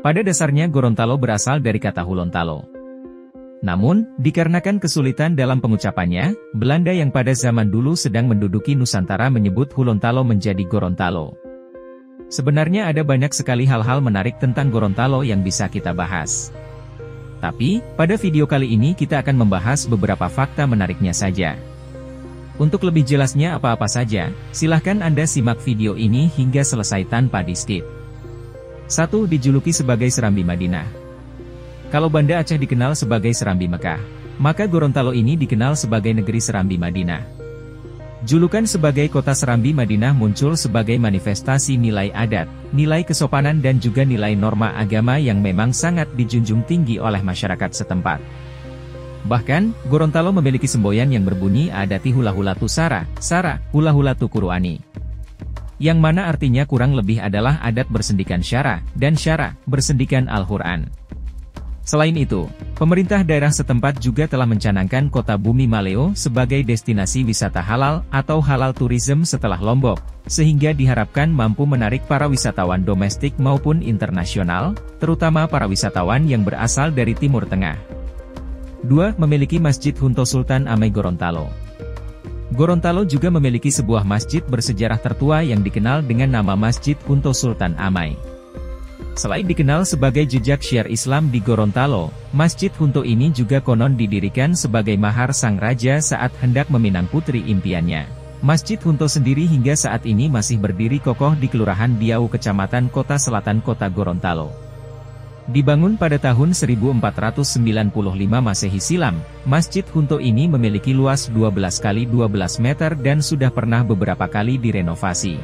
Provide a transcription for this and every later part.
Pada dasarnya Gorontalo berasal dari kata Hulontalo. Namun, dikarenakan kesulitan dalam pengucapannya, Belanda yang pada zaman dulu sedang menduduki Nusantara menyebut Hulontalo menjadi Gorontalo. Sebenarnya ada banyak sekali hal-hal menarik tentang Gorontalo yang bisa kita bahas. Tapi, pada video kali ini kita akan membahas beberapa fakta menariknya saja. Untuk lebih jelasnya apa-apa saja, silahkan Anda simak video ini hingga selesai tanpa di-skip. 1. Dijuluki sebagai Serambi Madinah. Kalau Banda Aceh dikenal sebagai Serambi Mekah, maka Gorontalo ini dikenal sebagai negeri Serambi Madinah. Julukan sebagai kota Serambi Madinah muncul sebagai manifestasi nilai adat, nilai kesopanan dan juga nilai norma agama yang memang sangat dijunjung tinggi oleh masyarakat setempat. Bahkan, Gorontalo memiliki semboyan yang berbunyi adati hula-hulatu Sara, hula-hulatu Kuruani. Yang mana artinya kurang lebih adalah adat bersendikan syara, dan syara, bersendikan Al-Quran. Selain itu, pemerintah daerah setempat juga telah mencanangkan kota Bumi Maleo sebagai destinasi wisata halal atau halal tourism setelah Lombok, sehingga diharapkan mampu menarik para wisatawan domestik maupun internasional, terutama para wisatawan yang berasal dari Timur Tengah. 2. Memiliki Masjid Hunto Sultan Amai Gorontalo. Gorontalo juga memiliki sebuah masjid bersejarah tertua yang dikenal dengan nama Masjid Hunto Sultan Amai. Selain dikenal sebagai jejak syiar Islam di Gorontalo, Masjid Hunto ini juga konon didirikan sebagai mahar sang raja saat hendak meminang putri impiannya. Masjid Hunto sendiri hingga saat ini masih berdiri kokoh di Kelurahan Biau Kecamatan Kota Selatan Kota Gorontalo. Dibangun pada tahun 1495 Masehi silam, Masjid Hunto ini memiliki luas 12 x 12 meter dan sudah pernah beberapa kali direnovasi.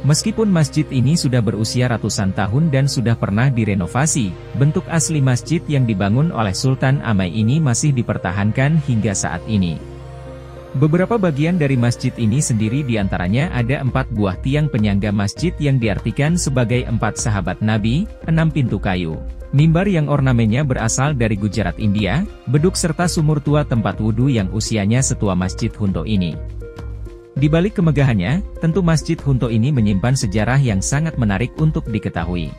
Meskipun masjid ini sudah berusia ratusan tahun dan sudah pernah direnovasi, bentuk asli masjid yang dibangun oleh Sultan Amai ini masih dipertahankan hingga saat ini. Beberapa bagian dari masjid ini sendiri diantaranya ada 4 buah tiang penyangga masjid yang diartikan sebagai 4 sahabat Nabi, 6 pintu kayu, mimbar yang ornamennya berasal dari Gujarat India, beduk serta sumur tua tempat wudhu yang usianya setua Masjid Hunto ini. Di balik kemegahannya, tentu Masjid Hunto ini menyimpan sejarah yang sangat menarik untuk diketahui.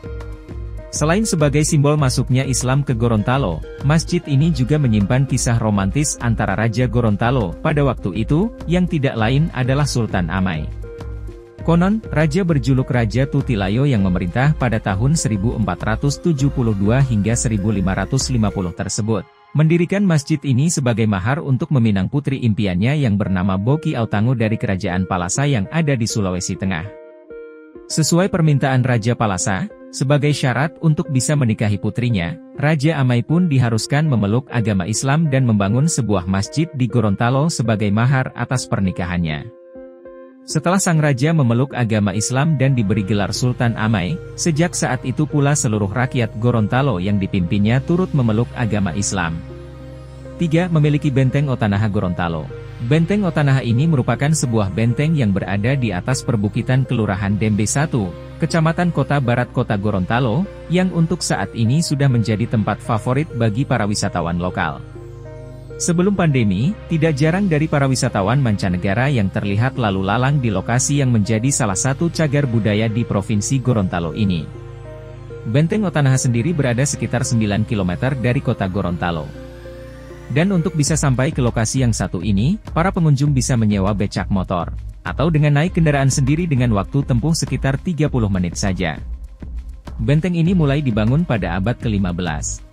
Selain sebagai simbol masuknya Islam ke Gorontalo, masjid ini juga menyimpan kisah romantis antara Raja Gorontalo pada waktu itu, yang tidak lain adalah Sultan Amai. Konon, raja berjuluk Raja Tutilayo yang memerintah pada tahun 1472 hingga 1550 tersebut, mendirikan masjid ini sebagai mahar untuk meminang putri impiannya yang bernama Boki Autangu dari Kerajaan Palasa yang ada di Sulawesi Tengah. Sesuai permintaan Raja Palasa, sebagai syarat untuk bisa menikahi putrinya, Raja Amai pun diharuskan memeluk agama Islam dan membangun sebuah masjid di Gorontalo sebagai mahar atas pernikahannya. Setelah sang raja memeluk agama Islam dan diberi gelar Sultan Amai, sejak saat itu pula seluruh rakyat Gorontalo yang dipimpinnya turut memeluk agama Islam. 3. Memiliki Benteng Otanaha Gorontalo. Benteng Otanaha ini merupakan sebuah benteng yang berada di atas perbukitan Kelurahan Dembe 1, Kecamatan Kota Barat Kota Gorontalo, yang untuk saat ini sudah menjadi tempat favorit bagi para wisatawan lokal. Sebelum pandemi, tidak jarang dari para wisatawan mancanegara yang terlihat lalu lalang di lokasi yang menjadi salah satu cagar budaya di Provinsi Gorontalo ini. Benteng Otanaha sendiri berada sekitar 9 km dari kota Gorontalo. Dan untuk bisa sampai ke lokasi yang satu ini, para pengunjung bisa menyewa becak motor, atau dengan naik kendaraan sendiri dengan waktu tempuh sekitar 30 menit saja. Benteng ini mulai dibangun pada abad ke-15.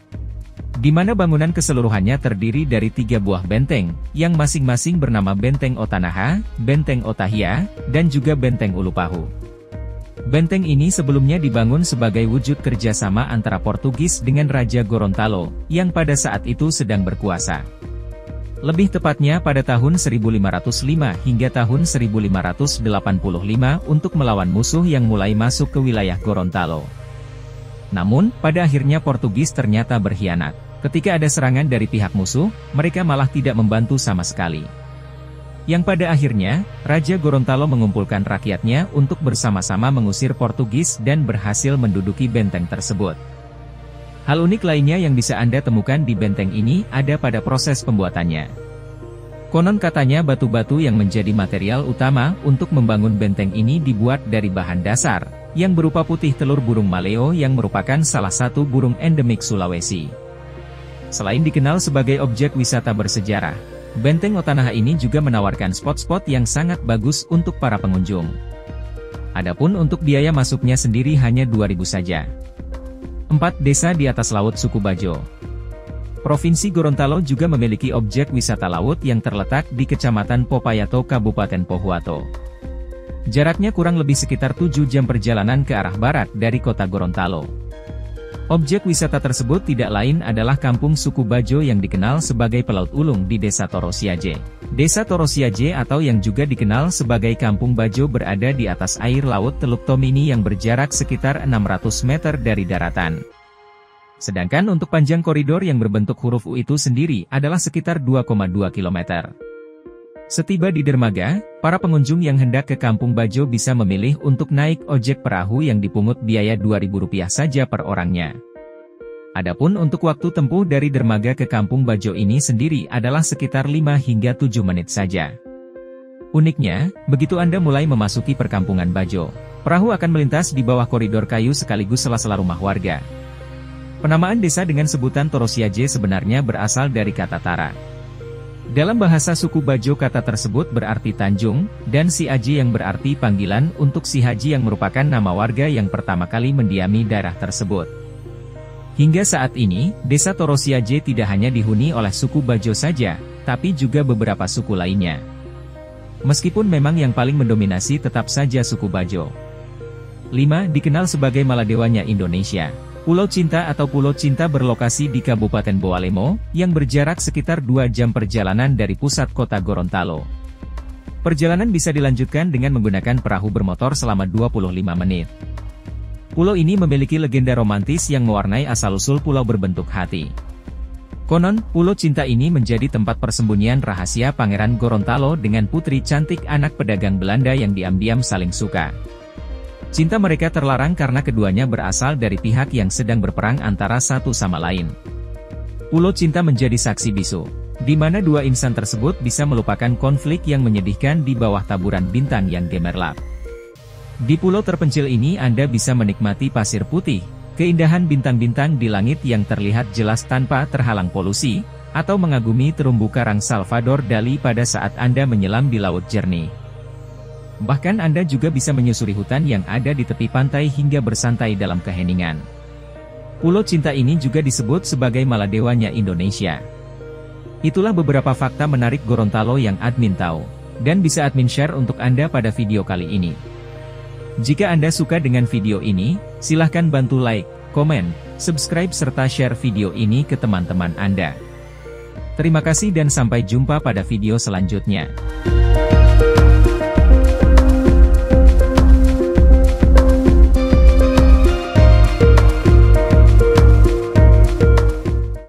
Di mana bangunan keseluruhannya terdiri dari 3 buah benteng, yang masing-masing bernama Benteng Otanaha, Benteng Otahia, dan juga Benteng Ulupahu. Benteng ini sebelumnya dibangun sebagai wujud kerjasama antara Portugis dengan Raja Gorontalo, yang pada saat itu sedang berkuasa. Lebih tepatnya pada tahun 1505 hingga tahun 1585 untuk melawan musuh yang mulai masuk ke wilayah Gorontalo. Namun, pada akhirnya Portugis ternyata berkhianat. Ketika ada serangan dari pihak musuh, mereka malah tidak membantu sama sekali. Yang pada akhirnya, Raja Gorontalo mengumpulkan rakyatnya untuk bersama-sama mengusir Portugis dan berhasil menduduki benteng tersebut. Hal unik lainnya yang bisa Anda temukan di benteng ini ada pada proses pembuatannya. Konon katanya batu-batu yang menjadi material utama untuk membangun benteng ini dibuat dari bahan dasar, yang berupa putih telur burung maleo yang merupakan salah satu burung endemik Sulawesi. Selain dikenal sebagai objek wisata bersejarah, Benteng Otanaha ini juga menawarkan spot-spot yang sangat bagus untuk para pengunjung. Adapun untuk biaya masuknya sendiri hanya 2.000 saja. 4 desa di atas laut Suku Bajo. Provinsi Gorontalo juga memiliki objek wisata laut yang terletak di Kecamatan Popayato, Kabupaten Pohuwato. Jaraknya kurang lebih sekitar 7 jam perjalanan ke arah barat dari kota Gorontalo. Objek wisata tersebut tidak lain adalah Kampung Suku Bajo yang dikenal sebagai Pelaut Ulung di Desa Torosiaje. Desa Torosiaje atau yang juga dikenal sebagai Kampung Bajo berada di atas air laut Teluk Tomini yang berjarak sekitar 600 meter dari daratan. Sedangkan untuk panjang koridor yang berbentuk huruf U itu sendiri adalah sekitar 2,2 km. Setiba di dermaga, para pengunjung yang hendak ke Kampung Bajo bisa memilih untuk naik ojek perahu yang dipungut biaya Rp2.000 saja per orangnya. Adapun untuk waktu tempuh dari dermaga ke Kampung Bajo ini sendiri adalah sekitar 5 hingga 7 menit saja. Uniknya, begitu Anda mulai memasuki perkampungan Bajo, perahu akan melintas di bawah koridor kayu sekaligus sela-sela rumah warga. Penamaan desa dengan sebutan Torosiaje sebenarnya berasal dari kata Tara. Dalam bahasa suku Bajo kata tersebut berarti Tanjung, dan Si Aji yang berarti panggilan untuk Si Haji yang merupakan nama warga yang pertama kali mendiami daerah tersebut. Hingga saat ini, desa Torosiaje tidak hanya dihuni oleh suku Bajo saja, tapi juga beberapa suku lainnya. Meskipun memang yang paling mendominasi tetap saja suku Bajo. 5. Dikenal sebagai Maladewanya Indonesia. Pulau Cinta atau Pulau Cinta berlokasi di Kabupaten Bowalemo, yang berjarak sekitar 2 jam perjalanan dari pusat kota Gorontalo. Perjalanan bisa dilanjutkan dengan menggunakan perahu bermotor selama 25 menit. Pulau ini memiliki legenda romantis yang mewarnai asal-usul pulau berbentuk hati. Konon, Pulau Cinta ini menjadi tempat persembunyian rahasia Pangeran Gorontalo dengan putri cantik anak pedagang Belanda yang diam-diam saling suka. Cinta mereka terlarang karena keduanya berasal dari pihak yang sedang berperang antara satu sama lain. Pulau Cinta menjadi saksi bisu, di mana dua insan tersebut bisa melupakan konflik yang menyedihkan di bawah taburan bintang yang gemerlap. Di pulau terpencil ini Anda bisa menikmati pasir putih, keindahan bintang-bintang di langit yang terlihat jelas tanpa terhalang polusi, atau mengagumi terumbu karang Salvador Dali pada saat Anda menyelam di laut jernih. Bahkan Anda juga bisa menyusuri hutan yang ada di tepi pantai hingga bersantai dalam keheningan. Pulau Cinta ini juga disebut sebagai Maladewanya Indonesia. Itulah beberapa fakta menarik Gorontalo yang admin tahu, dan bisa admin share untuk Anda pada video kali ini. Jika Anda suka dengan video ini, silahkan bantu like, komen, subscribe serta share video ini ke teman-teman Anda. Terima kasih dan sampai jumpa pada video selanjutnya.